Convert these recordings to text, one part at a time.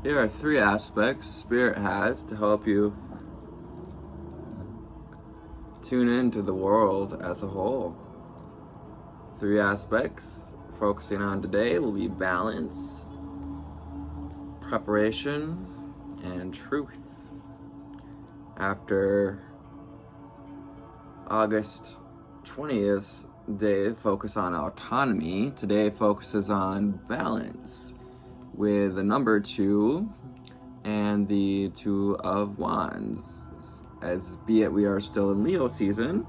Here are 3 aspects Spirit has to help you tune into the world as a whole. 3 aspects focusing on today will be balance, preparation, and truth. After August 20th day focus on autonomy, today focuses on balance with the number 2 and the 2 of Wands. As be it we are still in Leo season,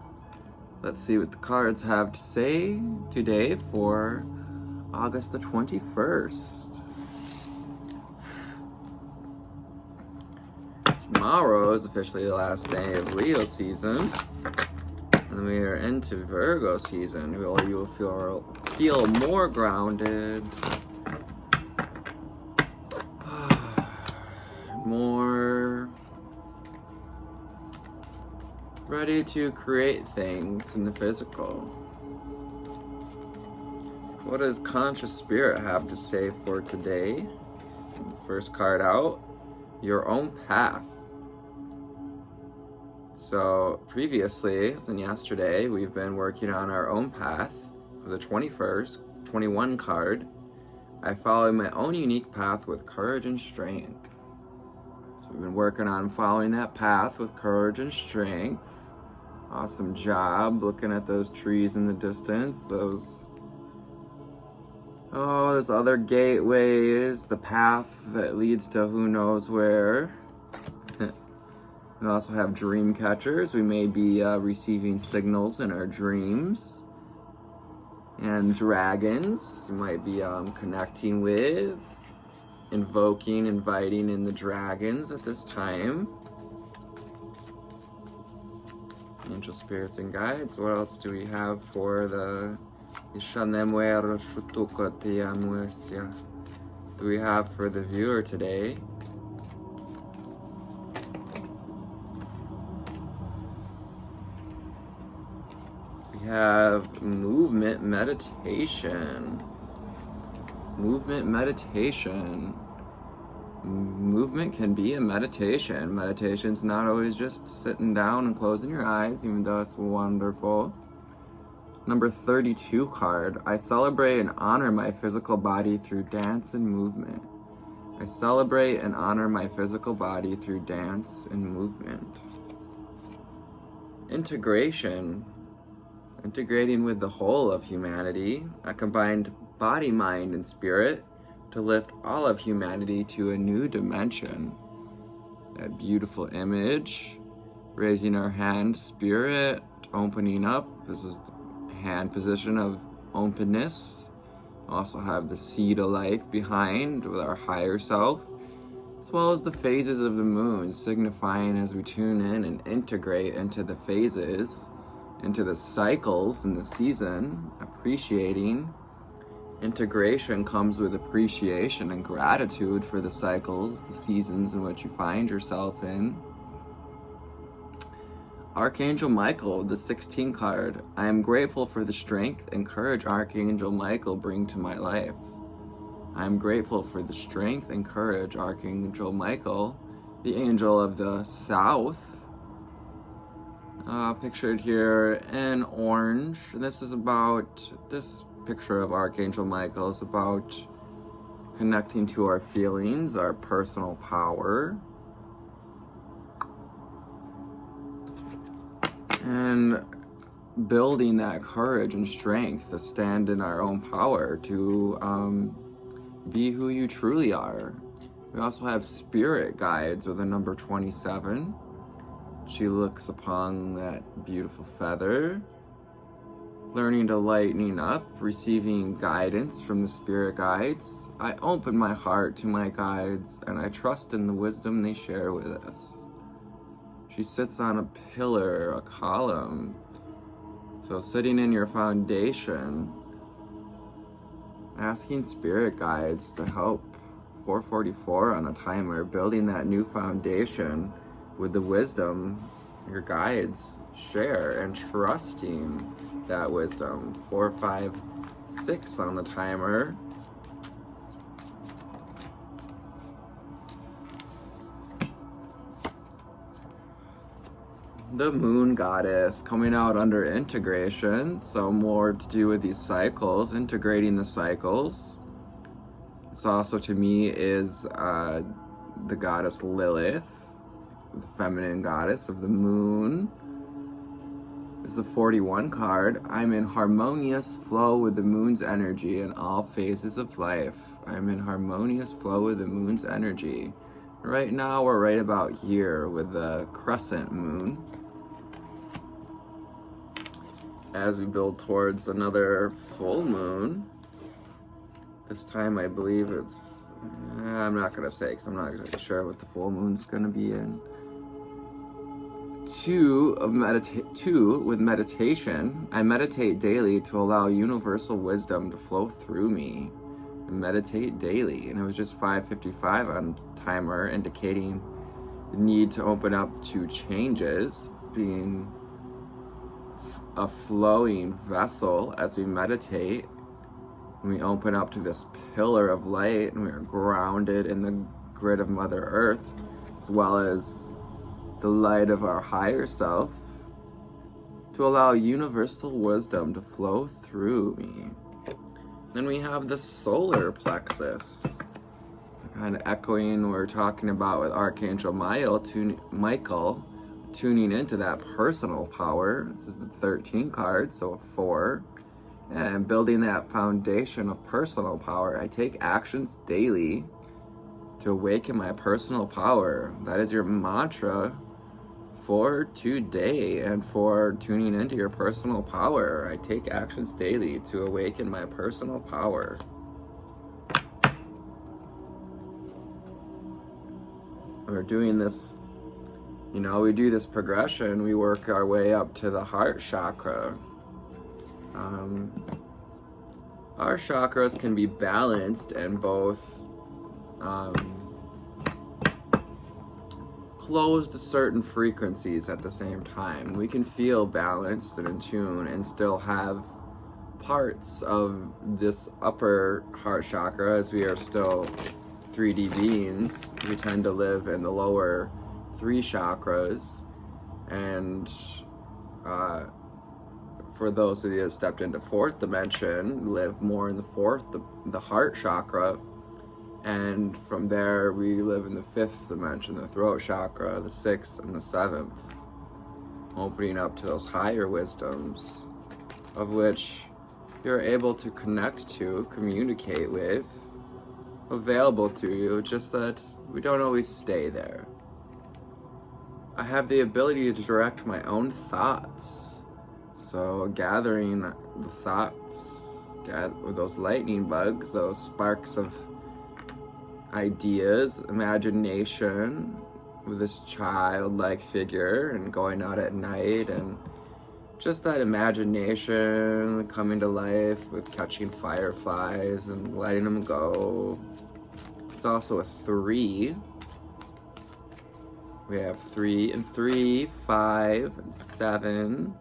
let's see what the cards have to say today for August the 21st. Tomorrow is officially the last day of Leo season, and we are into Virgo season. You will feel more grounded, more ready to create things in the physical. What does Conscious Spirit have to say for today? First card out, your own path. So previously, and yesterday, we've been working on our own path. For the 21st, 21 card, I follow my own unique path with courage and strength. So we've been working on following that path with courage and strength. Awesome job looking at those trees in the distance, those other gateways, the path that leads to who knows where. We also have dream catchers. We may be receiving signals in our dreams. And dragons, you might be connecting with, invoking, inviting in the dragons at this time. Angel spirits and guides. What else do we have for the do we have for the viewer today? We have movement meditation. Movement meditation. Movement can be a meditation. Meditation's not always just sitting down and closing your eyes, even though it's wonderful. Number 32 card. I celebrate and honor my physical body through dance and movement. I celebrate and honor my physical body through dance and movement. Integration. Integrating with the whole of humanity. A combined body, mind, and spirit to lift all of humanity to a new dimension. That beautiful image. Raising our hand, spirit, opening up. This is the hand position of openness. Also have the seed of life behind with our higher self, as well as the phases of the moon, signifying as we tune in and integrate into the phases, into the cycles in the season, appreciating. Integration comes with appreciation and gratitude for the cycles, the seasons in which you find yourself in. Archangel Michael, the 16 card. I am grateful for the strength and courage Archangel Michael bring to my life. I am grateful for the strength and courage Archangel Michael, the angel of the south, pictured here in orange. This picture of Archangel Michael is about connecting to our feelings, our personal power, and building that courage and strength to stand in our own power, to be who you truly are. We also have spirit guides with a number 27. She looks upon that beautiful feather, learning to lightening up, receiving guidance from the spirit guides. I open my heart to my guides, and I trust in the wisdom they share with us. She sits on a pillar, a column. So sitting in your foundation, asking spirit guides to help. 444 on the timer, building that new foundation with the wisdom your guides share and trusting that wisdom. 456 on the timer. the moon goddess coming out under integration, so more to do with these cycles, integrating the cycles. This also to me is the goddess Lilith, the feminine goddess of the moon. This is a 41 card. I'm in harmonious flow with the moon's energy in all phases of life. I'm in harmonious flow with the moon's energy. Right now we're right about here with the crescent moon. As we build towards another full moon, this time I believe it's, I'm not going to say because I'm not really sure what the full moon's going to be in. Two with meditation. I meditate daily to allow universal wisdom to flow through me. I meditate daily, and it was just 5:55 on timer, indicating the need to open up to changes, being a flowing vessel as we meditate. When we open up to this pillar of light, and we are grounded in the grid of Mother Earth, as well as the light of our higher self, to allow universal wisdom to flow through me. Then we have the solar plexus, kind of echoing what we're talking about with Archangel Michael, tuning into that personal power. This is the 13 card, so a 4. And building that foundation of personal power. I take actions daily to awaken my personal power. That is your mantra for today and for tuning into your personal power. I take actions daily to awaken my personal power. We're doing this, we do this progression. We work our way up to the heart chakra. Our chakras can be balanced and both closed to certain frequencies at the same time. We can feel balanced and in tune and still have parts of this upper heart chakra, as we are still 3D beings. We tend to live in the lower 3 chakras, and for those of you that stepped into 4th dimension, live more in the heart chakra. And from there, we live in the 5th dimension, the throat chakra, the 6th and the 7th, opening up to those higher wisdoms, of which you're able to connect to, communicate with, available to you, just that we don't always stay there. I have the ability to direct my own thoughts. So gathering the thoughts, with those lightning bugs, those sparks of ideas, imagination with this childlike figure, and going out at night, and just that imagination coming to life with catching fireflies and letting them go. It's also a 3. We have 3 and 3, 5 and 7.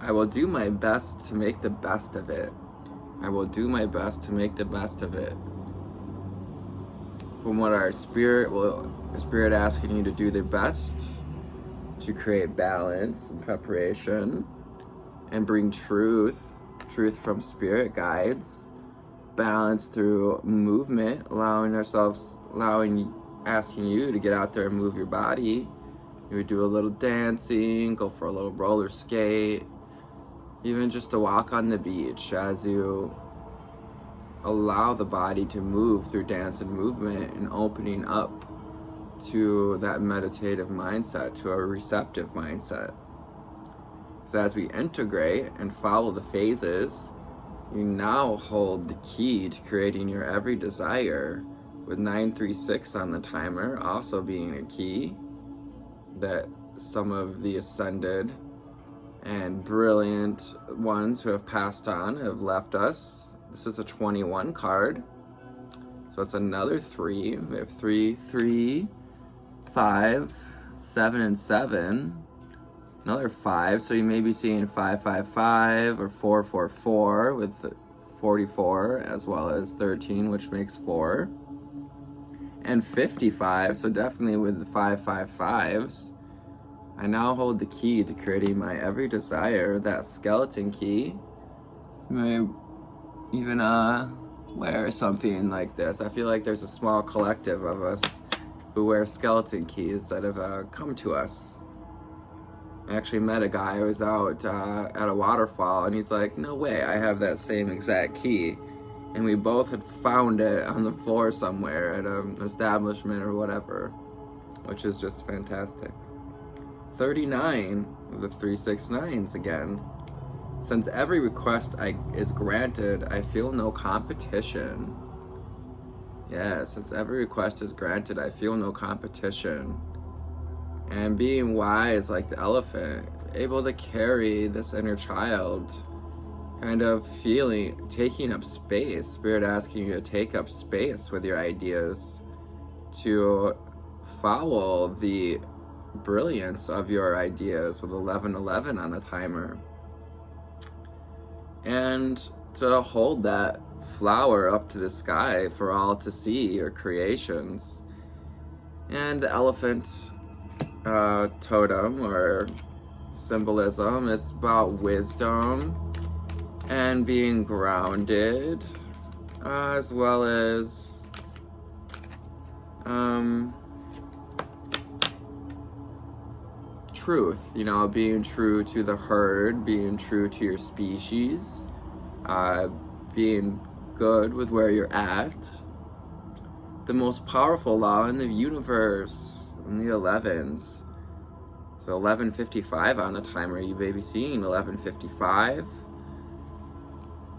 I will do my best to make the best of it. I will do my best to make the best of it. From what our spirit asking you to do the best to create balance and preparation and bring truth from spirit guides, balance through movement, asking you to get out there and move your body. You would do a little dancing, go for a little roller skate, even just a walk on the beach, as you allow the body to move through dance and movement, and opening up to that meditative mindset, to a receptive mindset. So as we integrate and follow the phases, you now hold the key to creating your every desire, with 936 on the timer also being a key that some of the ascended and brilliant ones who have passed on have left us. This is a 21 card, so it's another 3. We have 3, 3, 5, 7, and 7. Another 5, so you may be seeing 555 or 444 with 44, as well as 13, which makes 4. and 55, so definitely with the 555s, I now hold the key to creating my every desire. That skeleton key. I may even wear something like this. I feel like there's a small collective of us who wear skeleton keys that have come to us. I actually met a guy who was out at a waterfall, and he's like, no way, I have that same exact key. And we both had found it on the floor somewhere at an establishment or whatever, which is just fantastic. 39 of the 369s again. Since every request is granted, I feel no competition. Yeah, since every request is granted, I feel no competition. And being wise like the elephant, able to carry this inner child, kind of taking up space, Spirit asking you to take up space with your ideas, to follow the brilliance of your ideas with 1111 on the timer, and to hold that flower up to the sky for all to see, your creations. And the elephant totem or symbolism is about wisdom and being grounded, as well as truth, being true to the herd, being true to your species, being good with where you're at. The most powerful law in the universe, in the 11s. So 1155 on the timer, you may be seeing 1155.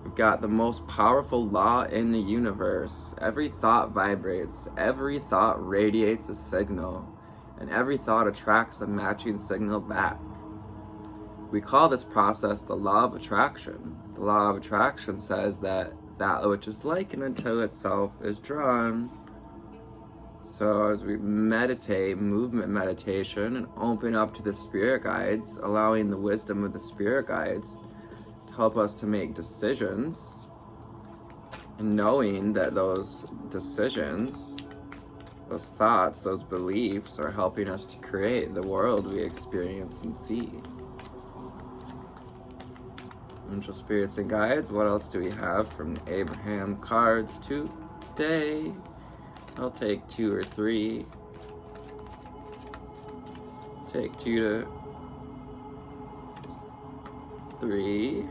We've got the most powerful law in the universe. Every thought vibrates, every thought radiates a signal, and every thought attracts a matching signal back. We call this process the law of attraction. The law of attraction says that which is likened unto itself is drawn. So as we meditate, movement meditation, and open up to the spirit guides, allowing the wisdom of the spirit guides to help us to make decisions, and knowing that those decisions, those thoughts, those beliefs are helping us to create the world we experience and see. Angel spirits and guides, what else do we have from the Abraham cards today? I'll take 2 or 3. Take 2 to 3.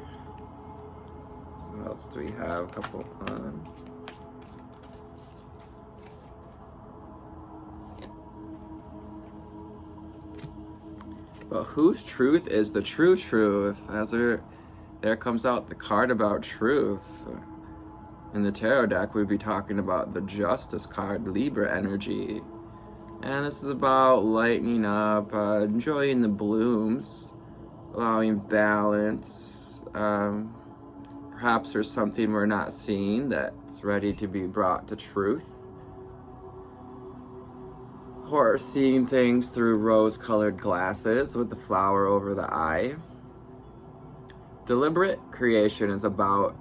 What else do we have? A couple on. But whose truth is the true truth? As there comes out the card about truth. In the tarot deck, we'd be talking about the Justice card, Libra energy. And this is about lightening up, enjoying the blooms, allowing balance. Perhaps there's something we're not seeing that's ready to be brought to truth. Or seeing things through rose-colored glasses with the flower over the eye. Deliberate creation is about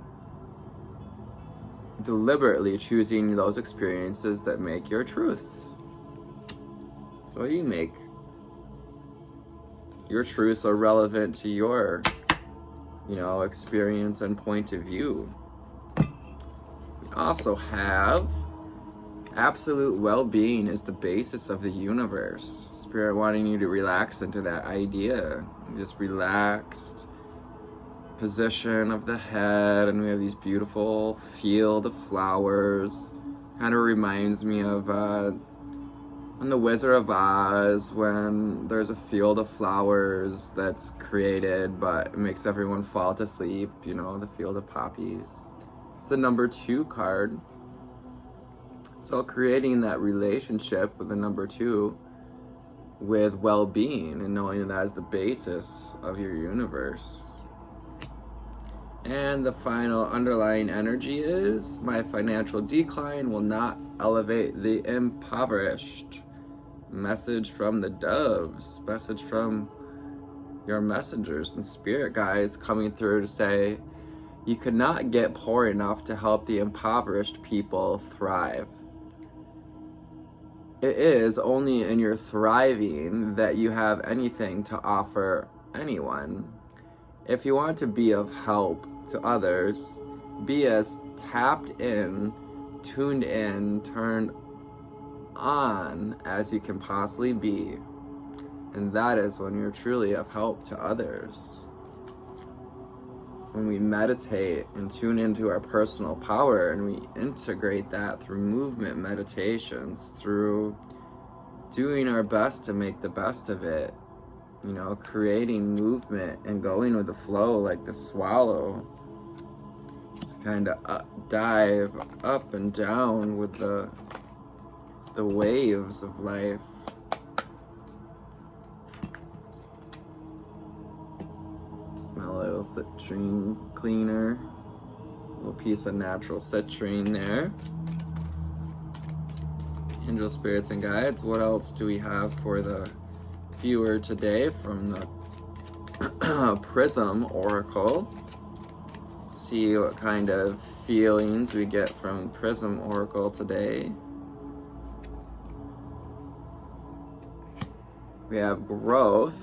deliberately choosing those experiences that make your truths. So you make your truths are relevant to your, experience and point of view. We also have absolute well-being is the basis of the universe. Spirit wanting you to relax into that idea. Just relaxed position of the head, and we have these beautiful field of flowers. Kind of reminds me of in the Wizard of Oz, when there's a field of flowers that's created but it makes everyone fall to sleep, the field of poppies. It's the number 2 card. So creating that relationship with the number 2 with well-being and knowing that as the basis of your universe. And the final underlying energy is, my financial decline will not elevate the impoverished. Message from the doves, message from your messengers and spirit guides coming through to say, you could not get poor enough to help the impoverished people thrive. it is only in your thriving that you have anything to offer anyone. If you want to be of help to others, be as tapped in, tuned in, turned on as you can possibly be. And that is when you're truly of help to others. When we meditate and tune into our personal power and we integrate that through movement meditations, through doing our best to make the best of it, creating movement and going with the flow like the swallow, kind of dive up and down with the waves of life. Smell a little citrine cleaner, a little piece of natural citrine there. Angel spirits and guides, what else do we have for the viewer today from the Prism Oracle? See what kind of feelings we get from Prism Oracle today. We have growth.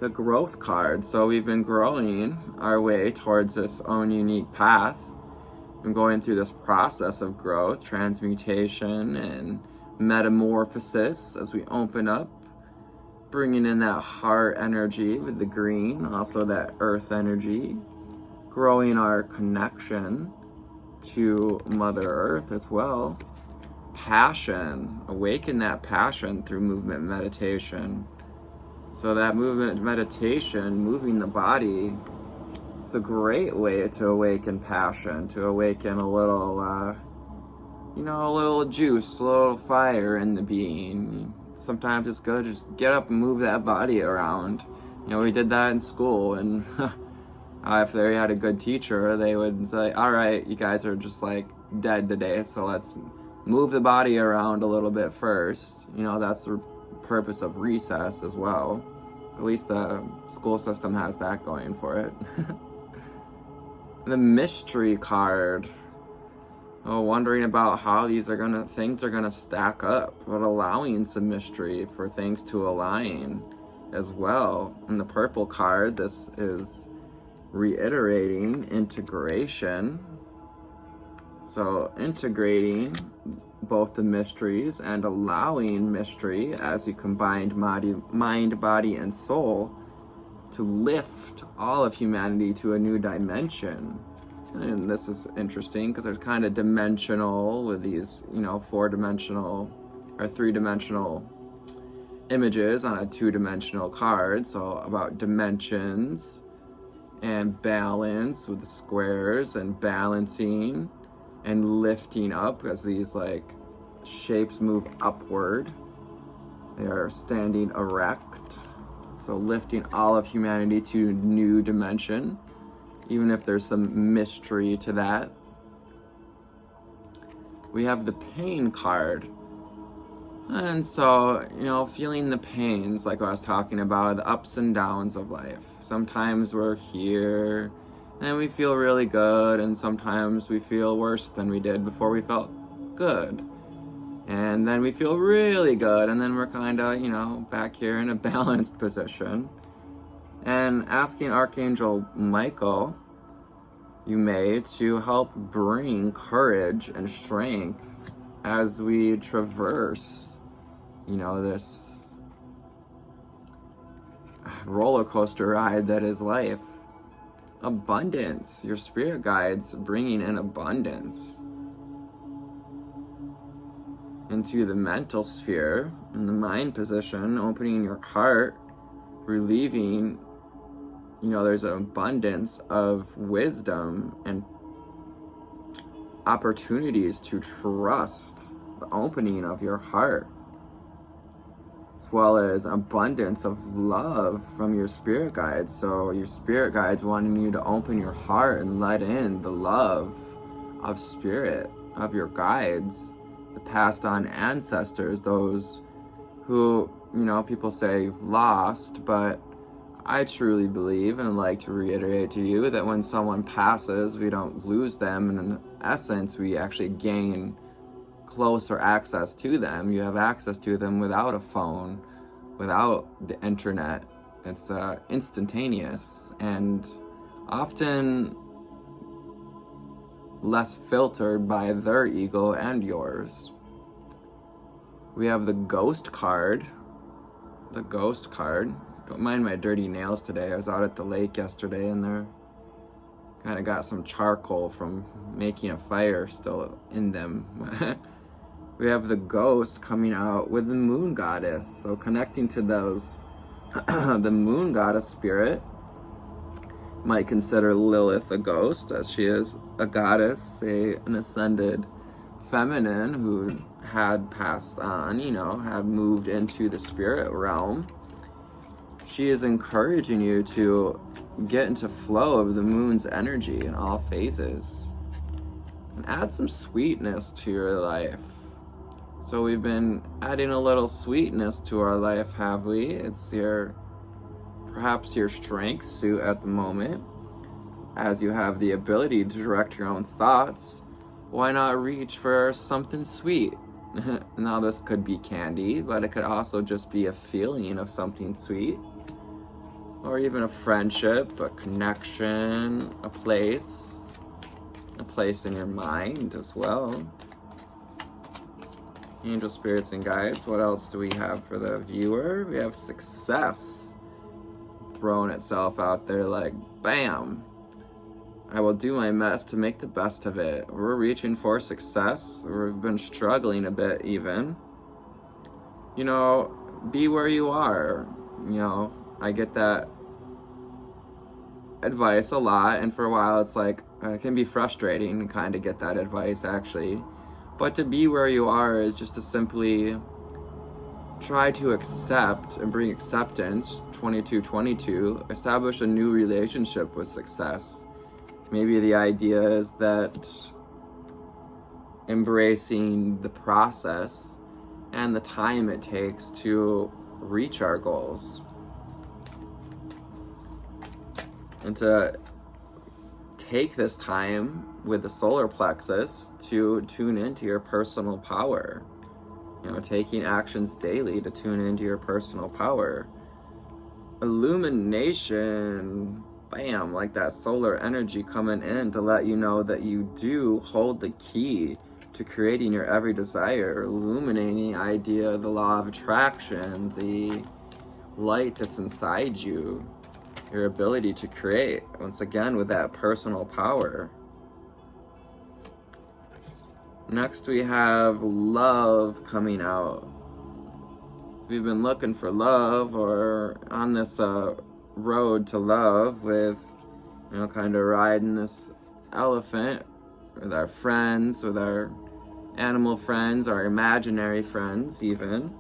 The growth card. So we've been growing our way towards this own unique path. I'm going through this process of growth, transmutation, and metamorphosis as we open up, bringing in that heart energy with the green, also that earth energy, growing our connection to Mother Earth as well. Passion, awaken that passion through movement meditation. So that movement meditation, moving the body, it's a great way to awaken passion, to awaken a little, a little juice, a little fire in the being. Sometimes it's good to just get up and move that body around. We did that in school, and if they had a good teacher, they would say, all right, you guys are just like dead today, so let's move the body around a little bit first. That's the purpose of recess as well. At least the school system has that going for it. The mystery card. Wondering about how things are gonna stack up, but allowing some mystery for things to align as well. And the purple card, this is reiterating integration. So integrating both the mysteries and allowing mystery as you combine mind, body, and soul to lift all of humanity to a new dimension. And this is interesting because there's kind of dimensional with these, 4-dimensional or 3-dimensional images on a 2-dimensional card. So about dimensions and balance with the squares and balancing and lifting up as these shapes move upward. They are standing erect. So lifting all of humanity to a new dimension, even if there's some mystery to that. We have the pain card. And so, feeling the pains, like I was talking about, the ups and downs of life. Sometimes we're here and we feel really good, and sometimes we feel worse than we did before we felt good. And then we feel really good, and then we're kind of, back here in a balanced position. And asking Archangel Michael, you may, to help bring courage and strength as we traverse, this roller coaster ride that is life. Abundance, your spirit guides bringing in abundance into the mental sphere, in the mind position, opening your heart, relieving, there's an abundance of wisdom and opportunities to trust the opening of your heart, as well as abundance of love from your spirit guides. So your spirit guides wanting you to open your heart and let in the love of spirit, of your guides, the passed on ancestors, those who people say you've lost, but I truly believe and like to reiterate to you that when someone passes, we don't lose them. And in essence, we actually gain closer access to them. You have access to them without a phone, without the internet. It's instantaneous and often less filtered by their ego and yours. We have the ghost card. The ghost card. Don't mind my dirty nails today. I was out at the lake yesterday and there kind of got some charcoal from making a fire still in them. We have the ghost coming out with the moon goddess. So connecting to those, the moon goddess spirit, might consider Lilith a ghost, as she is a goddess, an ascended feminine who had passed on, had moved into the spirit realm. She is encouraging you to get into flow of the moon's energy in all phases and add some sweetness to your life. So we've been adding a little sweetness to our life, have we? It's perhaps your strength suit at the moment. As you have the ability to direct your own thoughts, why not reach for something sweet? Now this could be candy, but it could also just be a feeling of something sweet. Or even a friendship, a connection, a place in your mind as well. Angel spirits and guides, what else do we have for the viewer? We have success throwing itself out there like bam. I will do my best to make the best of it. We're reaching for success. We've been struggling a bit even. Be where you are. I get that advice a lot, and for a while it's like, it can be frustrating to kind of get that advice actually. But to be where you are is just to simply try to accept and bring acceptance, 2222, establish a new relationship with success. Maybe the idea is that embracing the process and the time it takes to reach our goals. And to take this time with the solar plexus to tune into your personal power. Taking actions daily to tune into your personal power. Illumination, bam, like that solar energy coming in to let you know that you do hold the key to creating your every desire, illuminating the idea, the law of attraction, the light that's inside you, your ability to create, once again, with that personal power. Next, we have love coming out. We've been looking for love, or on this road to love with, kind of riding this elephant with our friends, with our animal friends, our imaginary friends even.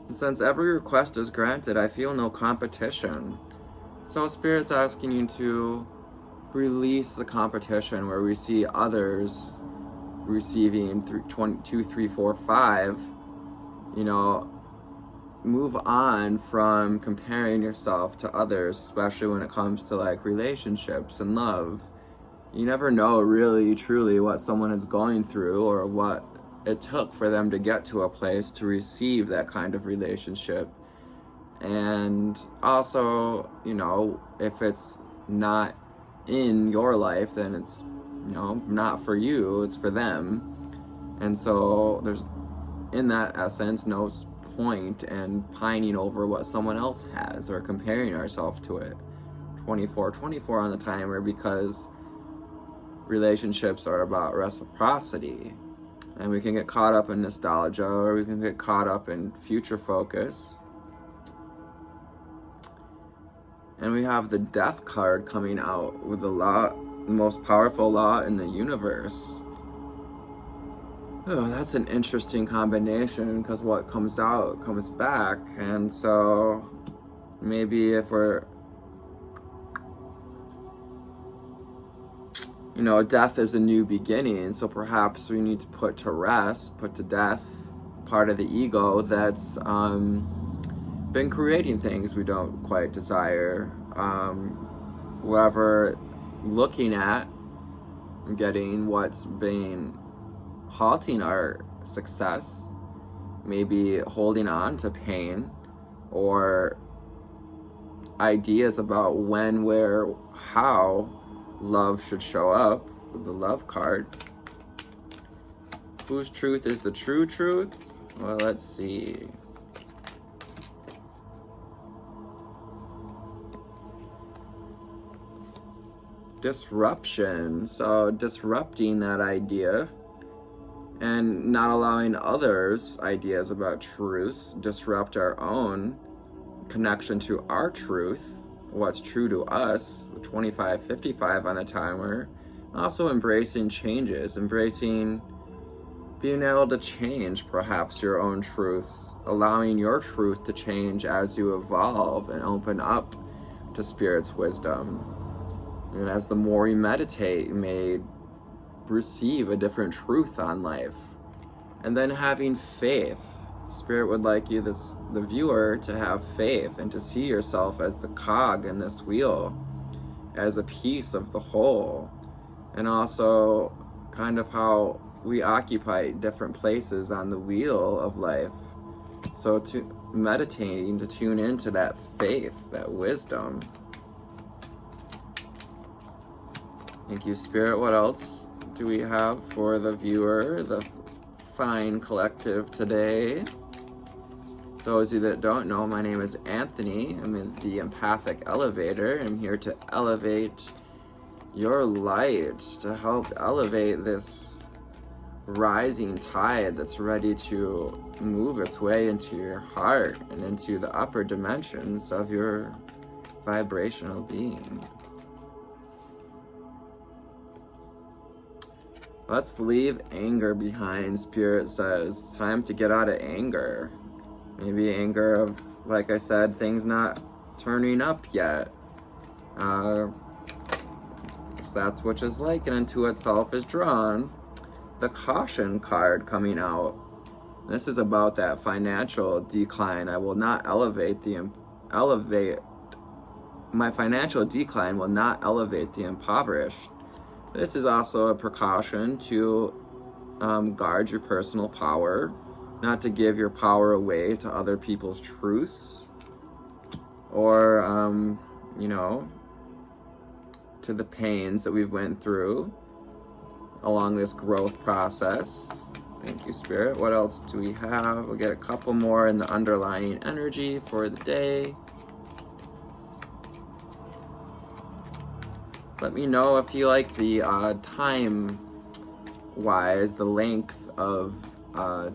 And since every request is granted, I feel no competition. So Spirit's asking you to release the competition where we see others receiving 2, 3, 4, 5, move on from comparing yourself to others, especially when it comes to like relationships and love. You never know really, truly what someone is going through or what it took for them to get to a place to receive that kind of relationship. And also, if it's not in your life, then it's not for you, it's for them. And so there's, in that essence, no point in pining over what someone else has or comparing ourselves to it. 24 on the timer, because relationships are about reciprocity. And we can get caught up in nostalgia, or we can get caught up in future focus. And we have the death card coming out with the most powerful law in the universe. Oh, that's an interesting combination, because what comes out comes back. And so maybe if we're, death is a new beginning, so perhaps we need to put to death part of the ego that's been creating things we don't quite desire. Whatever looking at and getting what's been halting our success, maybe holding on to pain or ideas about when, where, how love should show up with the love card. Whose truth is the true truth? Well, let's see. Disruption. So disrupting that idea and not allowing others' ideas about truths disrupt our own connection to our truth, what's true to us, the 25-55 on a timer. Also embracing changes, embracing being able to change perhaps your own truths, allowing your truth to change as you evolve and open up to Spirit's wisdom. And as the more you meditate, you may receive a different truth on life. And then having faith. Spirit would like you, the viewer, to have faith and to see yourself as the cog in this wheel, as a piece of the whole. And also kind of how we occupy different places on the wheel of life. So to meditating, to tune into that faith, that wisdom. Thank you, Spirit. What else do we have for the viewer, the fine collective today? Those of you that don't know, my name is Anthony. I'm in the Empathic Elevator. I'm here to elevate your light, to help elevate this rising tide that's ready to move its way into your heart and into the upper dimensions of your vibrational being. Let's leave anger behind, Spirit says. It's time to get out of anger. Maybe anger of, like I said, things not turning up yet. That's which is like, and into itself is drawn. The caution card coming out. This is about that financial decline. I will not my financial decline will not elevate the impoverished. This is also a precaution to guard your personal power, not to give your power away to other people's truths, or, to the pains that we've went through along this growth process. Thank you, Spirit. What else do we have? We'll get a couple more in the underlying energy for the day. Let me know if you like the time-wise, the length of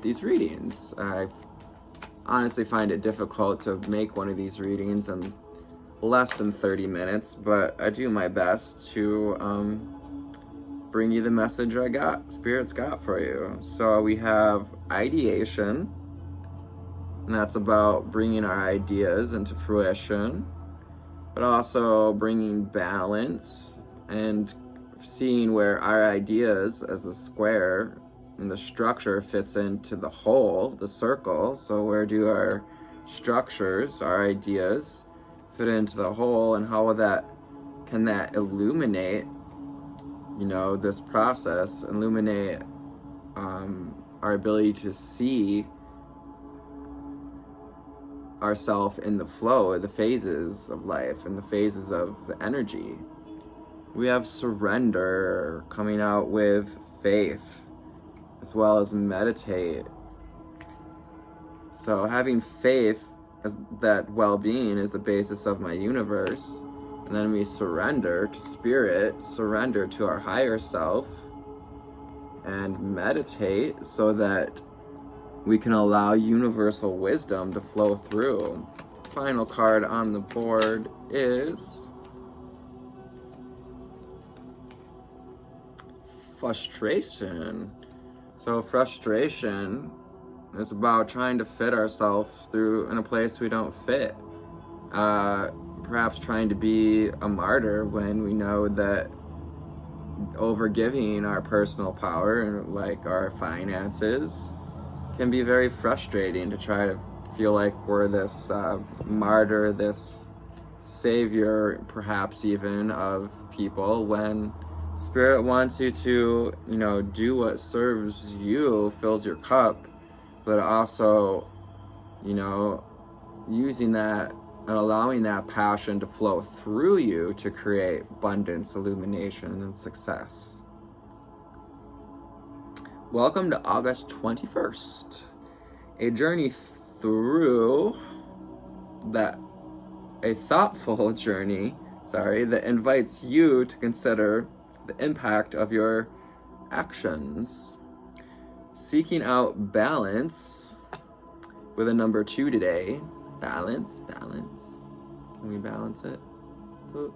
these readings. I honestly find it difficult to make one of these readings in less than 30 minutes, but I do my best to bring you the message Spirit's got for you. So we have ideation, and that's about bringing our ideas into fruition, but also bringing balance and seeing where our ideas as the square and the structure fits into the whole, the circle. So where do our structures, our ideas, fit into the whole, and how can that illuminate, this process, illuminate our ability to see ourselves in the flow, the phases of life, and the phases of the energy. We have surrender coming out with faith, as well as meditate. So having faith as that well-being is the basis of my universe, and then we surrender to Spirit, surrender to our higher self, and meditate so that we can allow universal wisdom to flow through. Final card on the board is frustration. So frustration is about trying to fit ourselves through in a place we don't fit. Perhaps trying to be a martyr when we know that overgiving our personal power and like our finances can be very frustrating, to try to feel like we're this martyr, this savior, perhaps even, of people, when Spirit wants you to, do what serves you, fills your cup, but also, using that and allowing that passion to flow through you to create abundance, illumination, and success. Welcome to August 21st, a journey through a thoughtful journey, that invites you to consider the impact of your actions. Seeking out balance with a number 2 today. Balance. Can we balance it? Do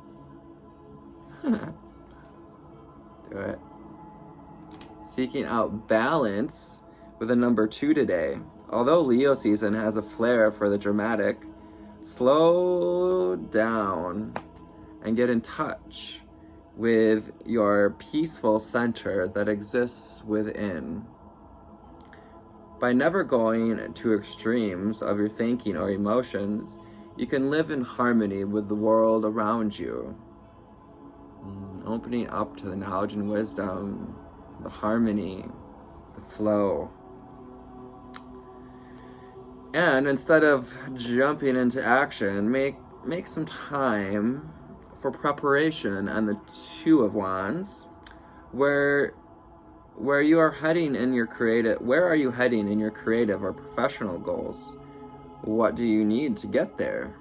it. Seeking out balance with a number 2 today. Although Leo season has a flair for the dramatic, slow down and get in touch with your peaceful center that exists within. By never going to extremes of your thinking or emotions, you can live in harmony with the world around you. Opening up to the knowledge and wisdom, the harmony, the flow. And instead of jumping into action, make some time for preparation on the 2 of Wands, where you are heading in your creative. Where are you heading in your creative or professional goals? What do you need to get there?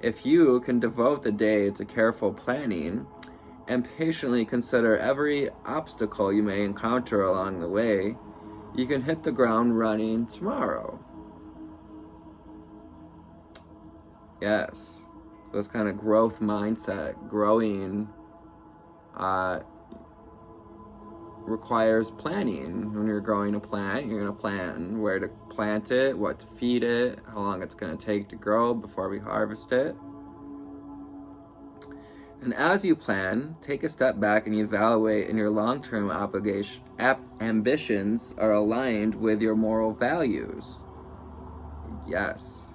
If you can devote the day to careful planning and patiently consider every obstacle you may encounter along the way, you can hit the ground running tomorrow. Yes. This kind of growth mindset, growing, requires planning. When you're growing a plant, you're going to plan where to plant it, what to feed it, how long it's going to take to grow before we harvest it. And as you plan, take a step back and evaluate if your long-term ambitions are aligned with your moral values. Yes.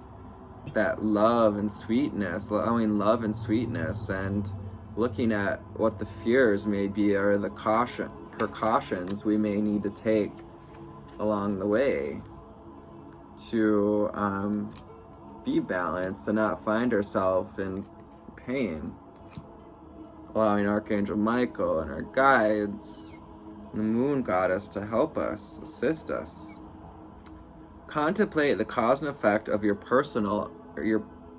That love and sweetness, allowing love and sweetness, and looking at what the fears may be or the precautions we may need to take along the way to be balanced and not find ourselves in pain. Allowing Archangel Michael and our guides, and the Moon Goddess, to help us, assist us. Contemplate the cause and effect of your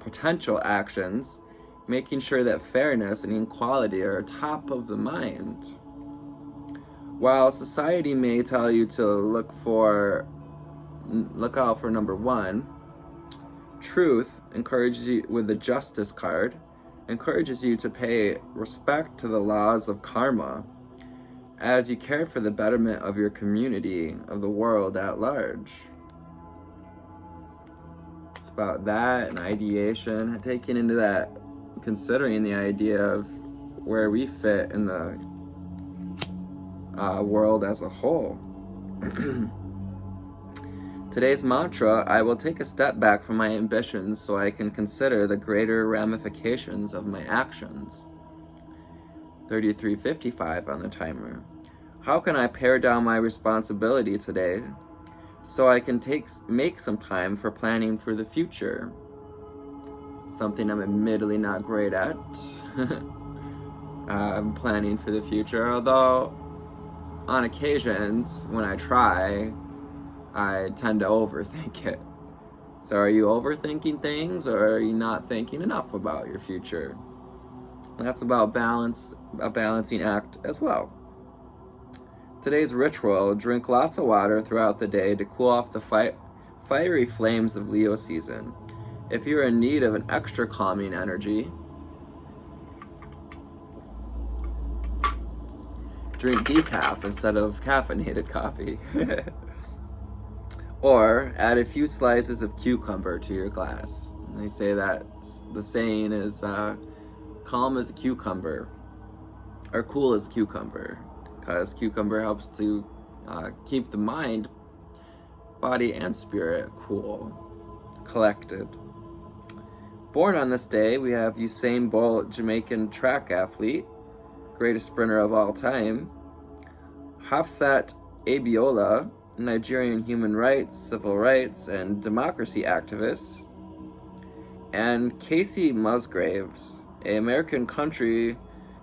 potential actions, making sure that fairness and equality are top of the mind. While society may tell you to look out for number 1, truth encourages you, with the Justice card, encourages you to pay respect to the laws of karma as you care for the betterment of your community, of the world at large. It's about that and ideation, taking into that, considering the idea of where we fit in the world as a whole. Today's mantra: I will take a step back from my ambitions so I can consider the greater ramifications of my actions. 33:55 on the timer. How can I pare down my responsibility today so I can make some time for planning for the future? Something I'm admittedly not great at. Planning for the future, although on occasions when I try, I tend to overthink it. So are you overthinking things, or are you not thinking enough about your future? That's about balance, a balancing act as well. Today's ritual: drink lots of water throughout the day to cool off the fiery flames of Leo season. If you're in need of an extra calming energy, drink decaf instead of caffeinated coffee. Or add a few slices of cucumber to your glass. They say that the saying is calm as a cucumber, or cool as cucumber, because cucumber helps to keep the mind, body, and spirit cool. collected. Born on this day, we have Usain Bolt, Jamaican track athlete, greatest sprinter of all time. Hafsat Abiola, Nigerian human rights, civil rights, and democracy activist. And Casey Musgraves, an American country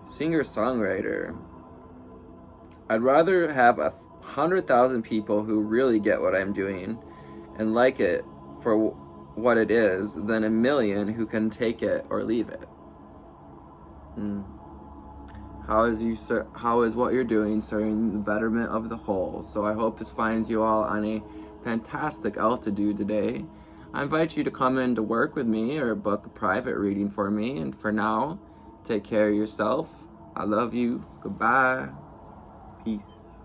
singer-songwriter. I'd rather have 100,000 people who really get what I'm doing and like it for what it is than 1 million who can take it or leave it. How is what you're doing serving the betterment of the whole? So I hope this finds you all on a fantastic altitude today. I invite you to come in to work with me or book a private reading for me. And for now, take care of yourself. I love you. Goodbye. Peace.